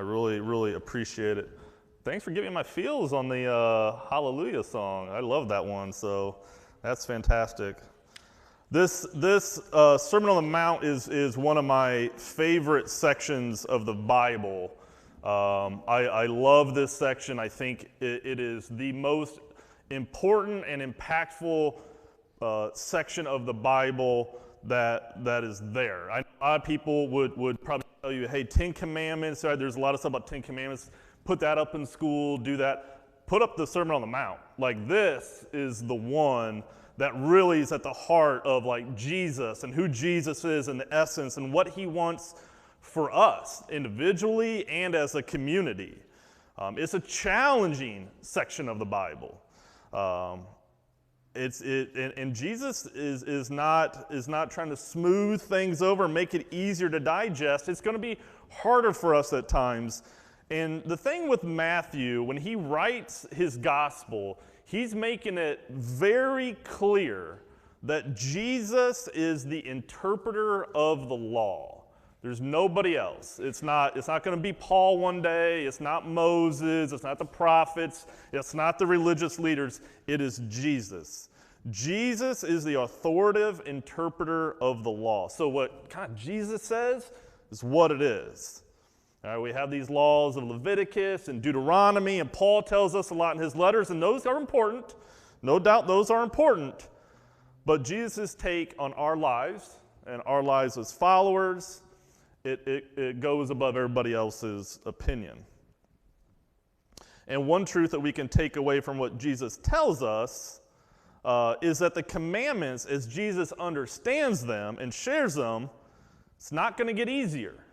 I really, really appreciate it. Thanks for giving me my feels on the Hallelujah song. I love that one, so that's fantastic. This Sermon on the Mount is one of my favorite sections of the Bible. I love this section. I think it is the most important and impactful section of the Bible that is there. A lot of people would probably tell you, hey, 10 Commandments, right? There's a lot of stuff about 10 Commandments. Put that up in school, do that. Put up the Sermon on the Mount. Like, this is the one that really is at the heart of like Jesus and who Jesus is and the essence and what he wants for us individually and as a community. It's a challenging section of the Bible. And Jesus is not trying to smooth things over, make it easier to digest. It's going to be harder for us at times. And the thing with Matthew, when he writes his gospel, he's making it very clear that Jesus is the interpreter of the law. There's nobody else. It's not going to be Paul one day. It's not Moses. It's not the prophets. It's not the religious leaders. It is Jesus. Jesus is the authoritative interpreter of the law. So what kind of Jesus says is what it is. All right, we have these laws of Leviticus and Deuteronomy, and Paul tells us a lot in his letters, and those are important. No doubt those are important. But Jesus' take on our lives and our lives as followers, it goes above everybody else's opinion. And one truth that we can take away from what Jesus tells us is that the commandments, as Jesus understands them and shares them, it's not going to get easier.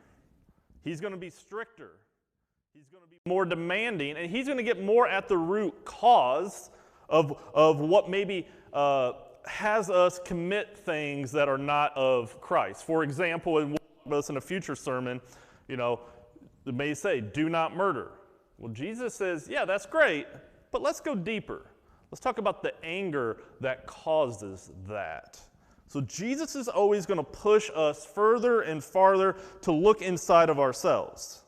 He's going to be stricter. He's going to be more demanding, and he's going to get more at the root cause of what maybe has us commit things that are not of Christ. For example, and we'll talk about this in a future sermon, it may say, do not murder. Well, Jesus says, yeah, that's great, but let's go deeper. Let's talk about the anger that causes that. So Jesus is always going to push us further and farther to look inside of ourselves.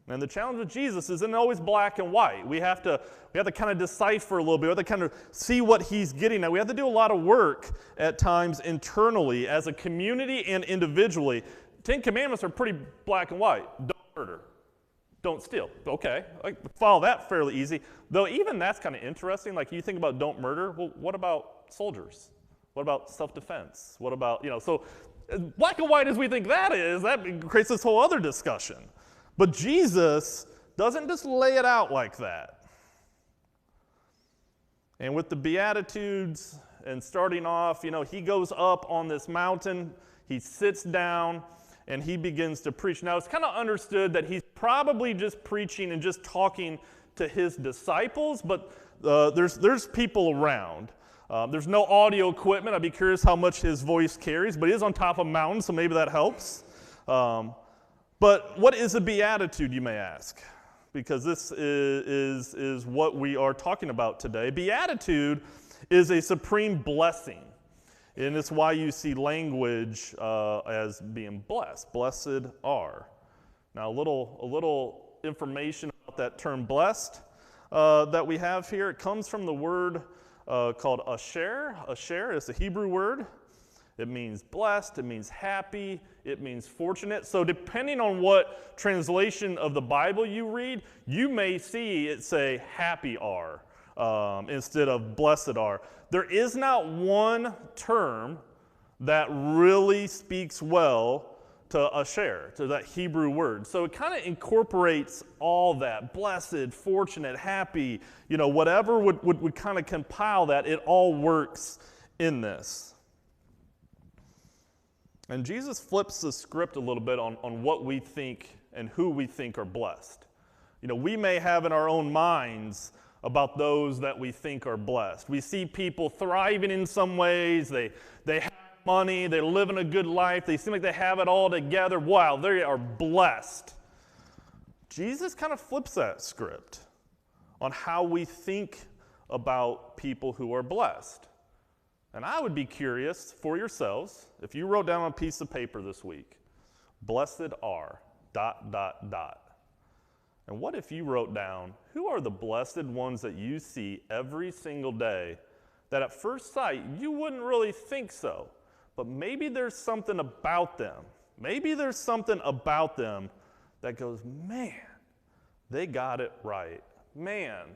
And the challenge with Jesus isn't always black and white. We have to kind of decipher a little bit. We have to kind of see what he's getting at. We have to do a lot of work at times internally as a community and individually. 10 Commandments are pretty black and white. Don't murder. Don't steal. Okay, I follow that fairly easy. Though even that's kind of interesting. Like you think about don't murder. Well, what about soldiers? What about self-defense? What about, so black and white as we think that is, that creates this whole other discussion. But Jesus doesn't just lay it out like that. And with the Beatitudes and starting off, he goes up on this mountain, he sits down, and he begins to preach. Now, it's kind of understood that he's probably just preaching and just talking to his disciples, but there's people around. There's no audio equipment. I'd be curious how much his voice carries, but he is on top of a mountain, so maybe that helps. But what is a beatitude, you may ask? Because this is what we are talking about today. Beatitude is a supreme blessing, and it's why you see language as being blessed. Blessed are. Now, a little information about that term blessed that we have here. It comes from the word called asher. Asher is a Hebrew word. It means blessed, it means happy, it means fortunate. So depending on what translation of the Bible you read, you may see it say happy are instead of blessed are. There is not one term that really speaks well to asher, to that Hebrew word. So it kind of incorporates all that, blessed, fortunate, happy, whatever would kind of compile that, it all works in this. And Jesus flips the script a little bit on what we think and who we think are blessed. We may have in our own minds about those that we think are blessed. We see people thriving in some ways, they have money, they're living a good life, they seem like they have it all together. Wow, they are blessed. Jesus kind of flips that script on how we think about people who are blessed. And I would be curious for yourselves, if you wrote down on a piece of paper this week, blessed are, ... And what if you wrote down, who are the blessed ones that you see every single day that at first sight you wouldn't really think so, but maybe there's something about them. Maybe there's something about them that goes, man, they got it right. Man,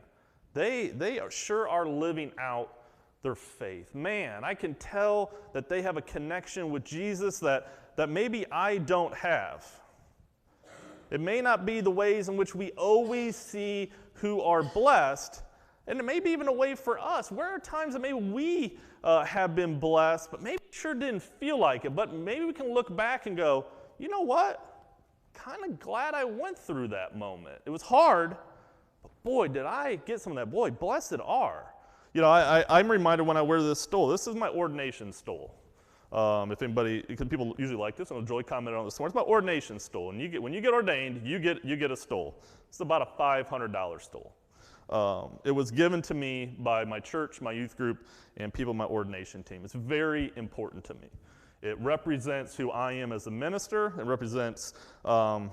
they sure are living out their faith. Man, I can tell that they have a connection with Jesus that maybe I don't have. It may not be the ways in which we always see who are blessed, and it may be even a way for us. Where are times that maybe we have been blessed, but maybe it sure didn't feel like it, but maybe we can look back and go, you know what? Kind of glad I went through that moment. It was hard, but boy, did I get some of that. Boy, blessed are. You know, I'm reminded when I wear this stole. This is my ordination stole. If anybody, because people usually like this, and Joy commented on this morning. It's my ordination stole, and when you get ordained, you get a stole. It's about a $500 stole. It was given to me by my church, my youth group, and people in my ordination team. It's very important to me. It represents who I am as a minister. It represents all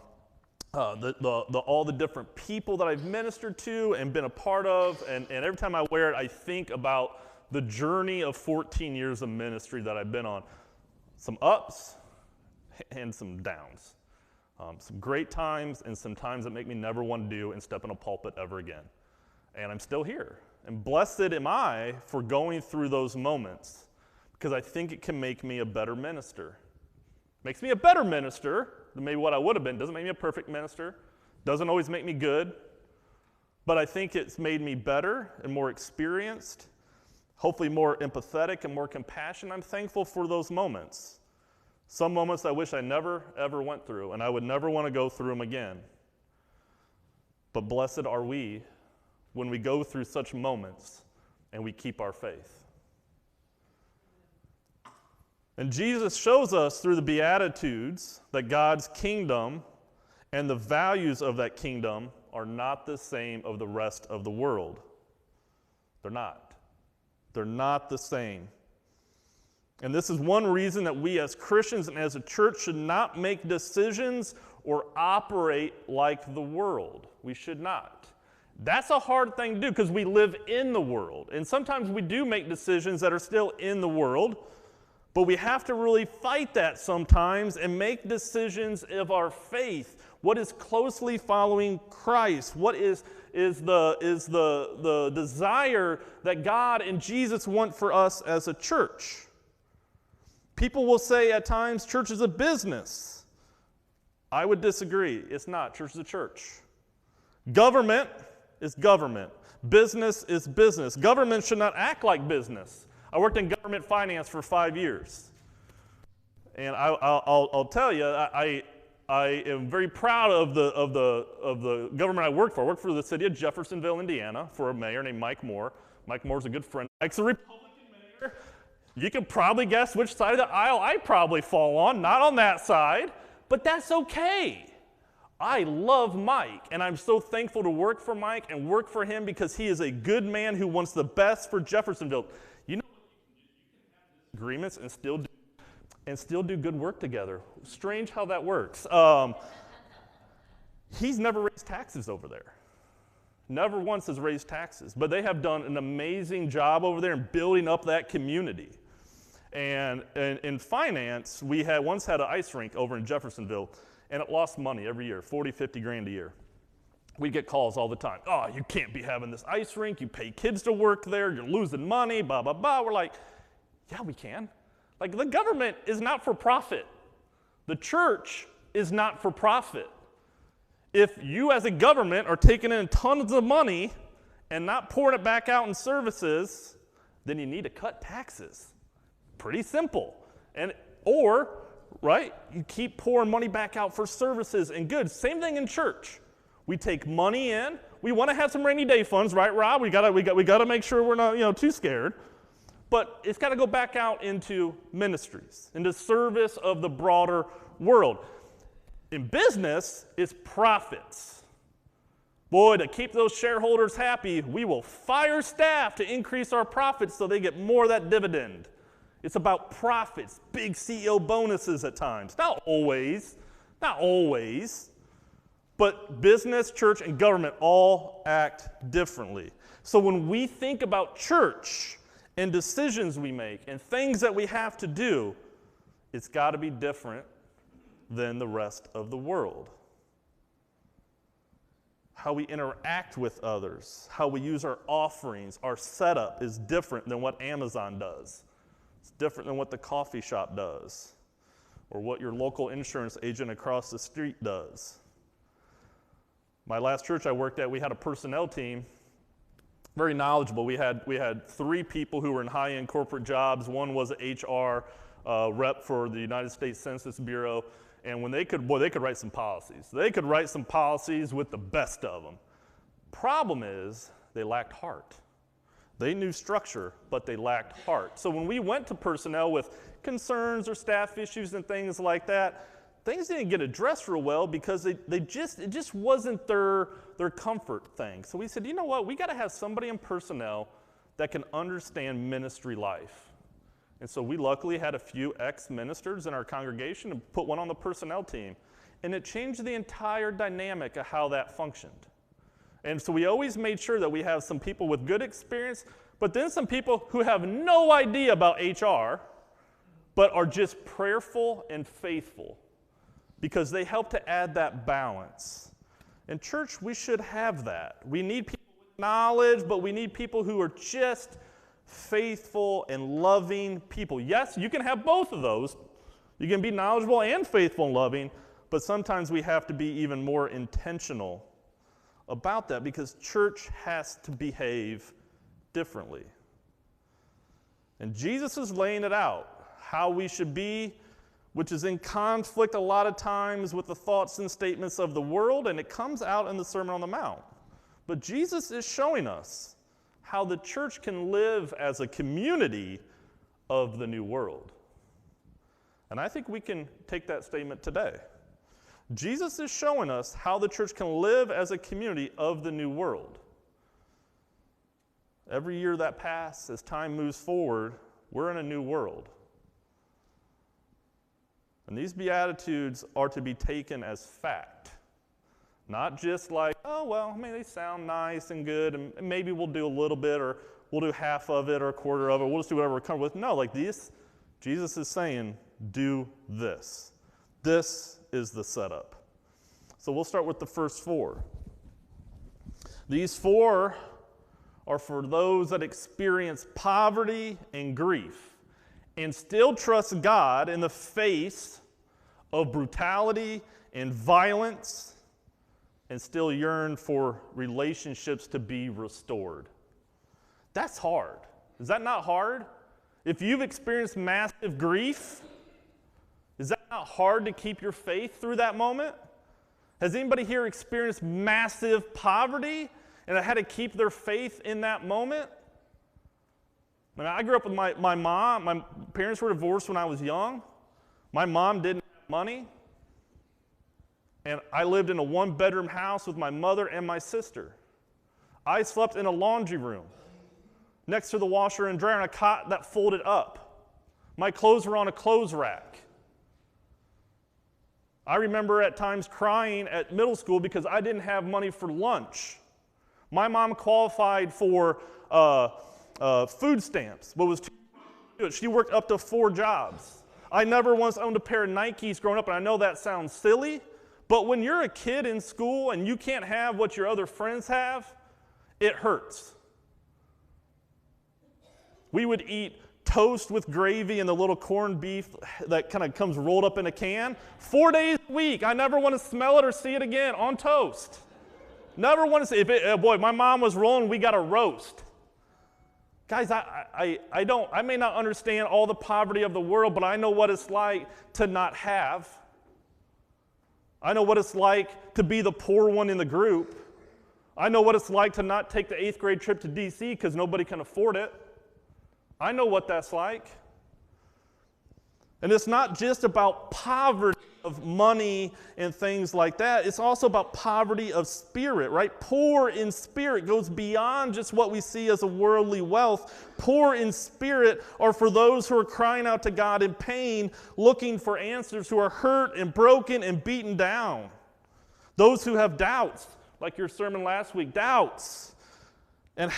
the different people that I've ministered to and been a part of, and every time I wear it, I think about the journey of 14 years of ministry that I've been on. Some ups and some downs. Some great times and some times that make me never want to do and step in a pulpit ever again. And I'm still here. And blessed am I for going through those moments, because I think it can make me a better minister. Makes me a better minister than maybe what I would have been. Doesn't make me a perfect minister. Doesn't always make me good. But I think it's made me better and more experienced, hopefully more empathetic and more compassionate. I'm thankful for those moments. Some moments I wish I never, ever went through, and I would never want to go through them again. But blessed are we when we go through such moments and we keep our faith. And Jesus shows us through the Beatitudes that God's kingdom and the values of that kingdom are not the same of the rest of the world. They're not. They're not the same. And this is one reason that we as Christians and as a church should not make decisions or operate like the world. We should not. That's a hard thing to do because we live in the world. And sometimes we do make decisions that are still in the world, but we have to really fight that sometimes and make decisions of our faith. What is closely following Christ? What is the desire that God and Jesus want for us as a church? People will say at times, church is a business. I would disagree. It's not. Church is a church. Government is government. Business is business. Government should not act like business. I worked in government finance for 5 years. And I'll tell you, I am very proud of the government I worked for. I worked for the city of Jeffersonville, Indiana, for a mayor named Mike Moore. Mike Moore's a good friend. Mike's a Republican mayor. You can probably guess which side of the aisle I probably fall on. Not on that side, but that's okay. I love Mike, and I'm so thankful to work for Mike and work for him because he is a good man who wants the best for Jeffersonville. You know, you can have disagreements and still do good work together. Strange how that works. He's never raised taxes over there. Never once has raised taxes. But they have done an amazing job over there in building up that community. And in finance, we had once had an ice rink over in Jeffersonville, and it lost money every year, 40, 50 grand a year. We get calls all the time. Oh, you can't be having this ice rink. You pay kids to work there. You're losing money, blah, blah, blah. We're like, yeah, we can. Like, the government is not for profit. The church is not for profit. If you as a government are taking in tons of money and not pouring it back out in services, then you need to cut taxes. Pretty simple. Right, you keep pouring money back out for services and goods. Same thing in church. We take money in. We want to have some rainy day funds, right, Rob? We got to make sure we're not, too scared. But it's got to go back out into ministries, into service of the broader world. In business, it's profits. Boy, to keep those shareholders happy, we will fire staff to increase our profits so they get more of that dividend. It's about profits, big CEO bonuses at times. Not always, But business, church, and government all act differently. So when we think about church and decisions we make and things that we have to do, it's got to be different than the rest of the world. How we interact with others, how we use our offerings, our setup is different than what Amazon does. It's different than what the coffee shop does or what your local insurance agent across the street does. My last church I worked at, we had a personnel team, very knowledgeable. We had 3 people who were in high-end corporate jobs. One was an HR rep for the United States Census Bureau. And when they could write some policies. They could write some policies with the best of them. Problem is, they lacked heart. They knew structure, but they lacked heart. So when we went to personnel with concerns or staff issues and things like that, things didn't get addressed real well because it just wasn't their comfort thing. So we said, you know what, we got to have somebody in personnel that can understand ministry life. And so we luckily had a few ex-ministers in our congregation and put one on the personnel team. And it changed the entire dynamic of how that functioned. And so we always made sure that we have some people with good experience, but then some people who have no idea about HR, but are just prayerful and faithful because they help to add that balance. In church, we should have that. We need people with knowledge, but we need people who are just faithful and loving people. Yes, you can have both of those. You can be knowledgeable and faithful and loving, but sometimes we have to be even more intentional about that because church has to behave differently. And Jesus is laying it out, how we should be, which is in conflict a lot of times with the thoughts and statements of the world, and it comes out in the Sermon on the Mount. But Jesus is showing us how the church can live as a community of the new world. And I think we can take that statement today. Jesus is showing us how the church can live as a community of the new world. Every year that passes, as time moves forward, we're in a new world. And these Beatitudes are to be taken as fact. Not just like, oh, well, I mean, they sound nice and good, and maybe we'll do a little bit, or we'll do half of it, or a quarter of it, we'll just do whatever we're comfortable with. No, like this, Jesus is saying, do this. This is the setup. So we'll start with the first 4. These 4 are for those that experience poverty and grief and still trust God in the face of brutality and violence and still yearn for relationships to be restored. That's hard. Is that not hard? If you've experienced massive grief, is that not hard to keep your faith through that moment? Has anybody here experienced massive poverty and had to keep their faith in that moment? I mean, I grew up with my mom. My parents were divorced when I was young. My mom didn't have money. And I lived in a 1-bedroom house with my mother and my sister. I slept in a laundry room next to the washer and dryer on a cot that folded up. My clothes were on a clothes rack. I remember at times crying at middle school because I didn't have money for lunch. My mom qualified for food stamps, but was too good. She worked up to 4 jobs. I never once owned a pair of Nikes growing up, and I know that sounds silly, but when you're a kid in school and you can't have what your other friends have, it hurts. We would eat toast with gravy and the little corned beef that kind of comes rolled up in a can 4 days a week. I never want to smell it or see it again on toast. Never want to see it. Boy, my mom was rolling, we got a roast. Guys, I may not understand all the poverty of the world, but I know what it's like to not have. I know what it's like to be the poor one in the group. I know what it's like to not take the 8th grade trip to D.C. because nobody can afford it. I know what that's like. And it's not just about poverty of money and things like that. It's also about poverty of spirit, right? Poor in spirit goes beyond just what we see as a worldly wealth. Poor in spirit are for those who are crying out to God in pain, looking for answers, who are hurt and broken and beaten down. Those who have doubts, like your sermon last week, doubts. And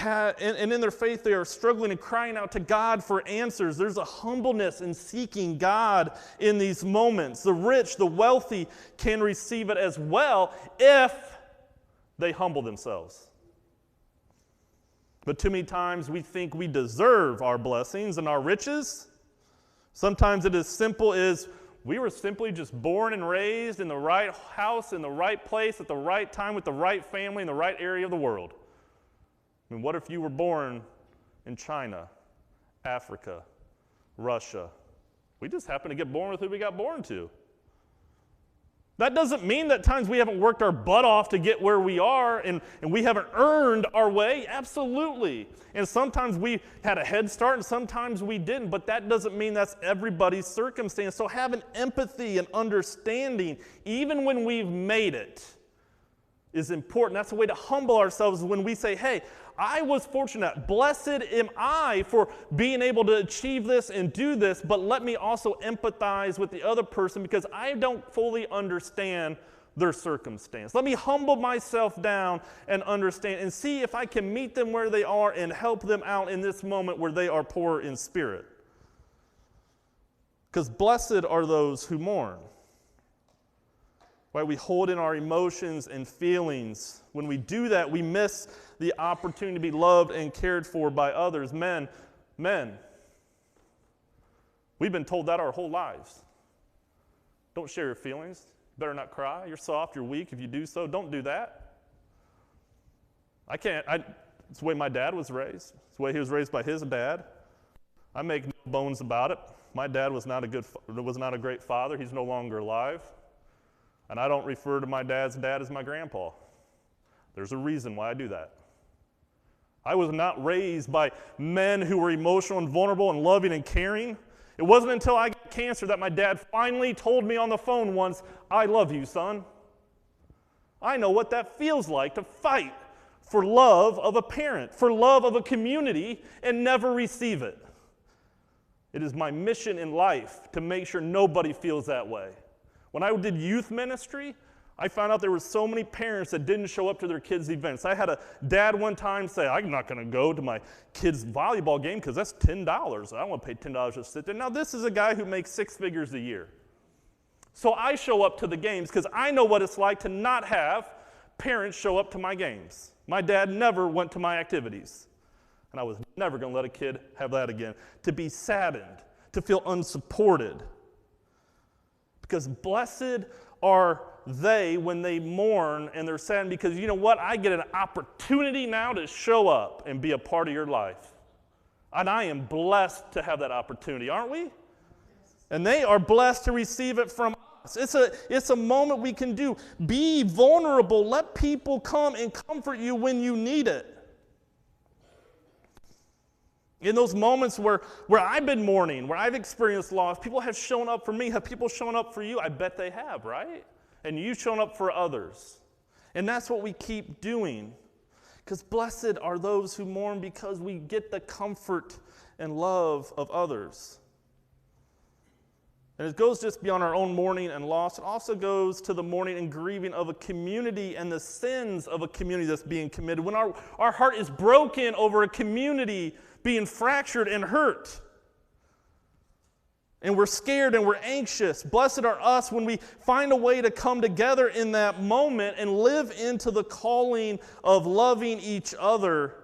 in their faith, they are struggling and crying out to God for answers. There's a humbleness in seeking God in these moments. The rich, the wealthy can receive it as well if they humble themselves. But too many times we think we deserve our blessings and our riches. Sometimes it is simple as we were simply just born and raised in the right house, in the right place, at the right time, with the right family, in the right area of the world. I mean, what if you were born in China, Africa, Russia? We just happen to get born with who we got born to. That doesn't mean that times we haven't worked our butt off to get where we are and we haven't earned our way. Absolutely. And sometimes we had a head start and sometimes we didn't, but that doesn't mean that's everybody's circumstance. So having empathy and understanding, even when we've made it, is important. That's a way to humble ourselves when we say, hey, I was fortunate. Blessed am I for being able to achieve this and do this, but let me also empathize with the other person because I don't fully understand their circumstance. Let me humble myself down and understand and see if I can meet them where they are and help them out in this moment where they are poor in spirit. Because blessed are those who mourn. Right? We hold in our emotions and feelings. When we do that, we miss the opportunity to be loved and cared for by others. Men, we've been told that our whole lives. Don't share your feelings. You better not cry. You're soft, you're weak. If you do so, don't do that. It's the way my dad was raised. It's the way he was raised by his dad. I make no bones about it. My dad was not a great father. He's no longer alive. And I don't refer to my dad's dad as my grandpa. There's a reason why I do that. I was not raised by men who were emotional and vulnerable and loving and caring. It wasn't until I got cancer that my dad finally told me on the phone once, I love you, son. I know what that feels like to fight for love of a parent, for love of a community, and never receive it. It is my mission in life to make sure nobody feels that way. When I did youth ministry, I found out there were so many parents that didn't show up to their kids' events. I had a dad one time say, I'm not going to go to my kid's volleyball game because that's $10. I don't want to pay $10 to sit there. Now, this is a guy who makes 6 figures a year. So I show up to the games because I know what it's like to not have parents show up to my games. My dad never went to my activities. And I was never going to let a kid have that again. To be saddened, to feel unsupported. Because blessed are they when they mourn and they're sad, because you know what? I get an opportunity now to show up and be a part of your life. And I am blessed to have that opportunity, aren't we? And they are blessed to receive it from us. It's a moment we can do. Be vulnerable. Let people come and comfort you when you need it. In those moments where I've been mourning, where I've experienced loss, people have shown up for me. Have people shown up for you? I bet they have, right? And you've shown up for others. And that's what we keep doing. Because blessed are those who mourn, because we get the comfort and love of others. And it goes just beyond our own mourning and loss. It also goes to the mourning and grieving of a community and the sins of a community that's being committed. When our heart is broken over a community being fractured and hurt, and we're scared and we're anxious, blessed are us when we find a way to come together in that moment and live into the calling of loving each other,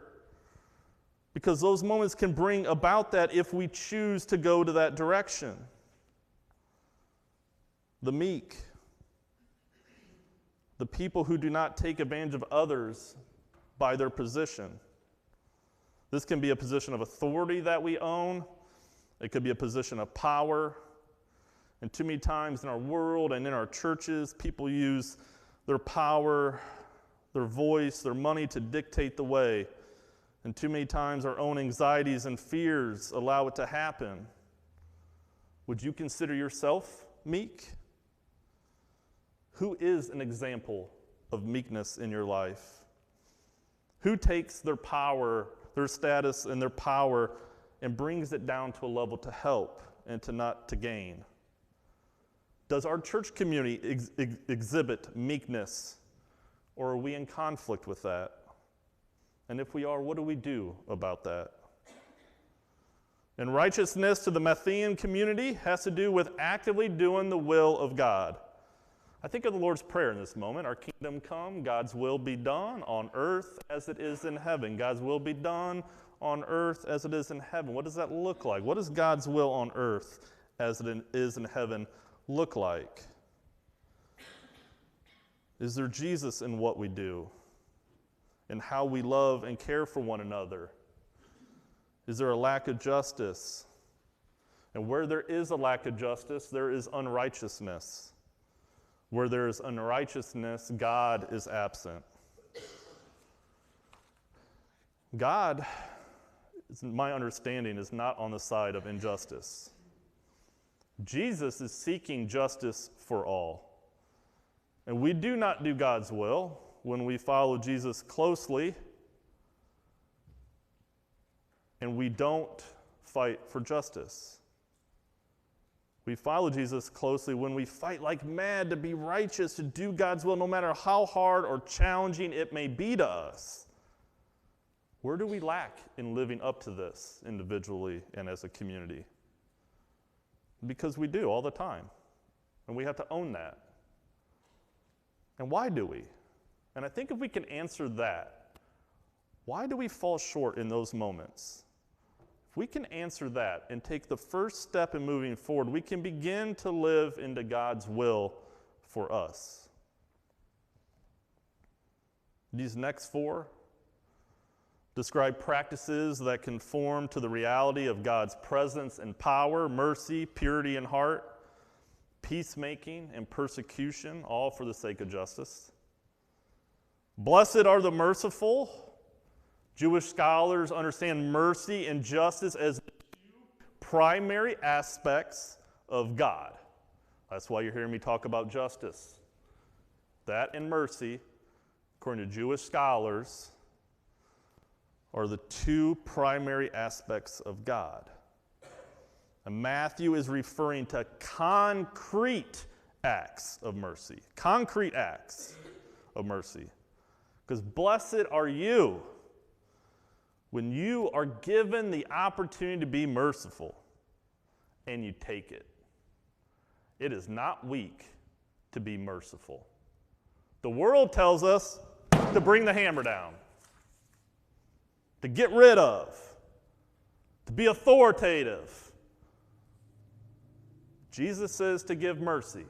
because those moments can bring about that if we choose to go to that direction. The meek, the people who do not take advantage of others by their position. This can be a position of authority that we own. It could be a position of power. And too many times in our world and in our churches, people use their power, their voice, their money to dictate the way. And too many times our own anxieties and fears allow it to happen. Would you consider yourself meek? Who is an example of meekness in your life? Who takes their power, their status, and their power and brings it down to a level to help and to not to gain? Does our church community exhibit meekness Or are we in conflict with that? And if we are, what do we do about that? And righteousness to the Matthean community has to do with actively doing the will of God. I think of the Lord's Prayer in this moment. Our kingdom come, God's will be done on earth as it is in heaven. God's will be done on earth as it is in heaven. What does that look like? What does God's will on earth as it is in heaven look like? Is there Jesus in what we do? In how we love and care for one another? Is there a lack of justice? And where there is a lack of justice, there is unrighteousness. Where there is unrighteousness, God is absent. God, my understanding, is not on the side of injustice. Jesus is seeking justice for all. And we do not do God's will when we follow Jesus closely and we don't fight for justice. We follow Jesus closely when we fight like mad to be righteous, to do God's will, no matter how hard or challenging it may be to us. Where do we lack in living up to this individually and as a community? Because we do all the time, and we have to own that. And why do we? And I think if we can answer that, why do we fall short in those moments? If we can answer that and take the first step in moving forward, we can begin to live into God's will for us. These next four describe practices that conform to the reality of God's presence and power, mercy, purity in heart, peacemaking, and persecution, all for the sake of justice. Blessed are the merciful. Jewish scholars understand mercy and justice as the two primary aspects of God. That's why you're hearing me talk about justice. That and mercy, according to Jewish scholars, are the two primary aspects of God. And Matthew is referring to concrete acts of mercy. Concrete acts of mercy. Because blessed are you when you are given the opportunity to be merciful and you take it. It is not weak to be merciful. The world tells us to bring the hammer down, to get rid of, to be authoritative. Jesus says to give mercy.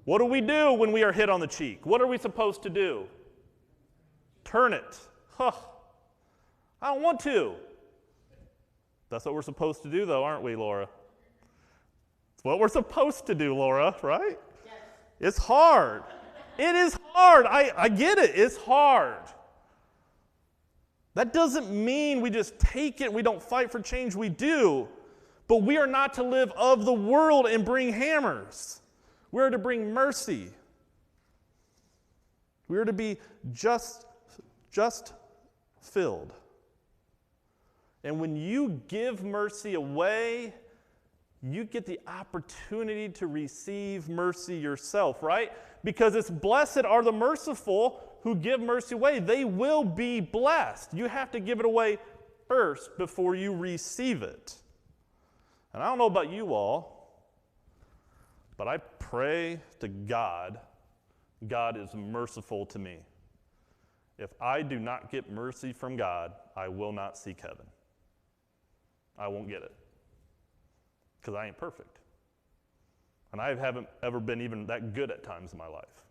What do we do when we are hit on the cheek? What are we supposed to do? Turn it. I don't want to. That's what we're supposed to do, though, aren't we, Laura? It's what we're supposed to do, Laura, right? Yes. It's hard. It is hard. I get it. It's hard. That doesn't mean we just take it, we don't fight for change. We do. But we are not to live of the world and bring hammers. We are to bring mercy. We are to be just filled. And when you give mercy away, you get the opportunity to receive mercy yourself, right? Because it's blessed are the merciful who give mercy away. They will be blessed. You have to give it away first before you receive it. And I don't know about you all, but I pray to God, God is merciful to me. If I do not get mercy from God, I will not seek heaven. I won't get it. Because I ain't perfect. And I haven't ever been even that good at times in my life.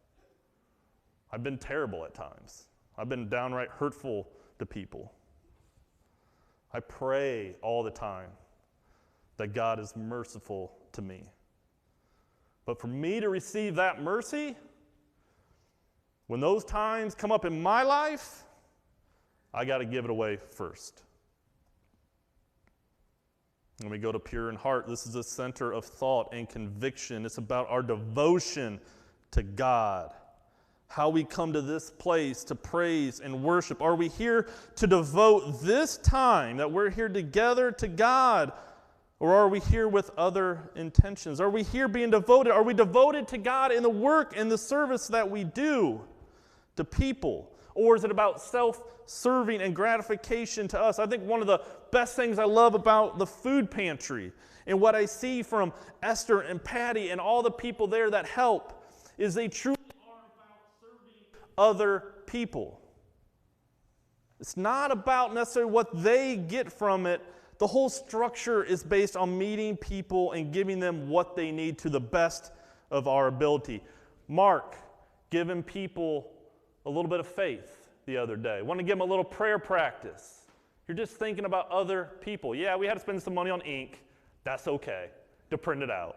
I've been terrible at times. I've been downright hurtful to people. I pray all the time that God is merciful to me. But for me to receive that mercy, when those times come up in my life, I got to give it away first. When we go to pure in heart, this is a center of thought and conviction. It's about our devotion to God. How we come to this place to praise and worship. Are we here to devote this time that we're here together to God? Or are we here with other intentions? Are we here being devoted? Are we devoted to God in the work and the service that we do? to people? Or is it about self-serving and gratification to us? I think one of the best things I love about the food pantry and what I see from Esther and Patty and all the people there that help is they truly are about serving other people. It's not about necessarily what they get from it. The whole structure is based on meeting people and giving them what they need to the best of our ability. Mark, giving people a little bit of faith the other day. Want to give them a little prayer practice. You're just thinking about other people. Yeah, we had to spend some money on ink. That's okay to print it out.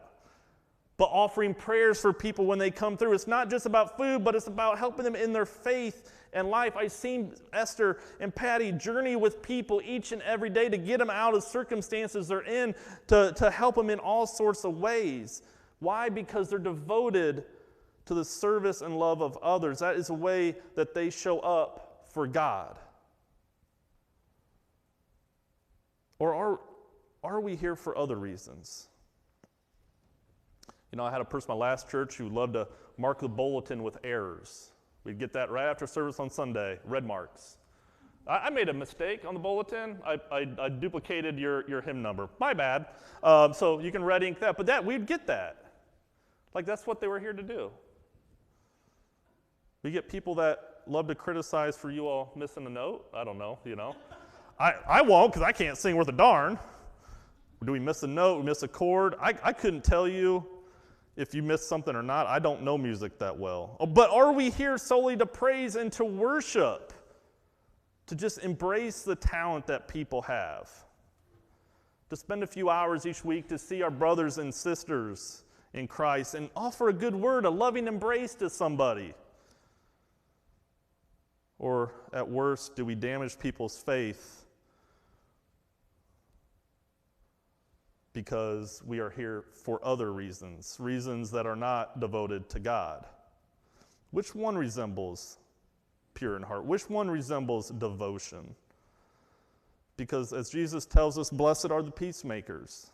But offering prayers for people when they come through. It's not just about food, but it's about helping them in their faith and life. I've seen Esther and Patty journey with people each and every day to get them out of circumstances they're in, to help them in all sorts of ways. Why? Because they're devoted to the service and love of others. That is a way that they show up for God. Or are we here for other reasons? You know, I had a person in my last church who loved to mark the bulletin with errors. We'd get that right after service on Sunday, red marks. I made a mistake on the bulletin. I duplicated your hymn number. My bad. So you can red ink that. But we'd get that. Like, that's what they were here to do. We get people that love to criticize for you all missing a note. I don't know, you know. I won't, because I can't sing worth a darn. Do we miss a note? We miss a chord? I couldn't tell you if you missed something or not. I don't know music that well. But are we here solely to praise and to worship? To just embrace the talent that people have? To spend a few hours each week to see our brothers and sisters in Christ and offer a good word, a loving embrace to somebody? Or at worst, do we damage people's faith because we are here for other reasons, reasons that are not devoted to God? Which one resembles pure in heart? Which one resembles devotion? Because as Jesus tells us, blessed are the peacemakers.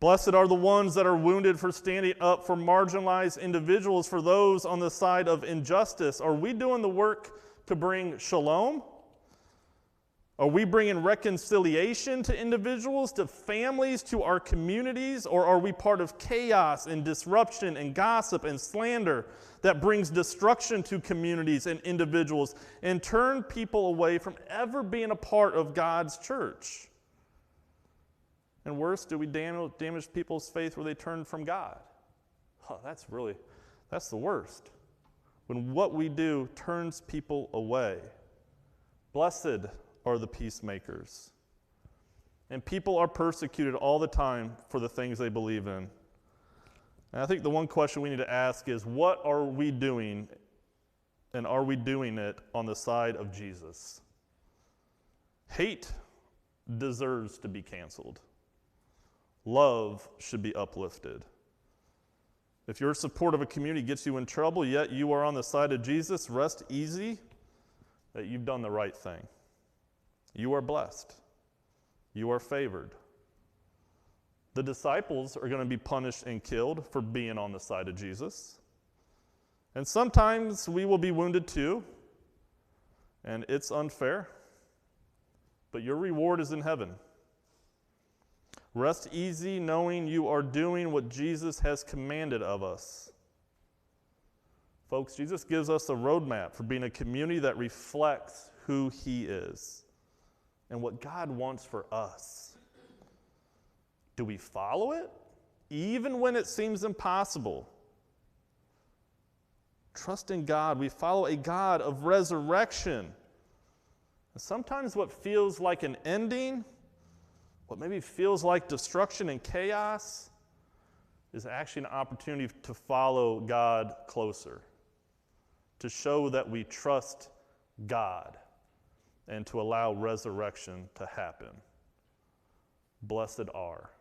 Blessed are the ones that are wounded for standing up for marginalized individuals, for those on the side of injustice. Are we doing the work to bring shalom? Are we bringing reconciliation to individuals, to families, to our communities? Or are we part of chaos and disruption and gossip and slander that brings destruction to communities and individuals and turn people away from ever being a part of God's church? And worse, do we damage people's faith where they turn from God? That's the worst. When what we do turns people away. Blessed are the peacemakers. And people are persecuted all the time for the things they believe in. And I think the one question we need to ask is, what are we doing, and are we doing it on the side of Jesus? Hate deserves to be canceled. Love should be uplifted. If your support of a community gets you in trouble, yet you are on the side of Jesus, rest easy that you've done the right thing. You are blessed. You are favored. The disciples are going to be punished and killed for being on the side of Jesus. And sometimes we will be wounded too, and it's unfair. But your reward is in heaven. Rest easy knowing you are doing what Jesus has commanded of us. Folks, Jesus gives us a roadmap for being a community that reflects who He is and what God wants for us. Do we follow it, even when it seems impossible? Trust in God. We follow a God of resurrection. And sometimes what feels like an ending, what maybe feels like destruction and chaos, is actually an opportunity to follow God closer, to show that we trust God, and to allow resurrection to happen. Blessed are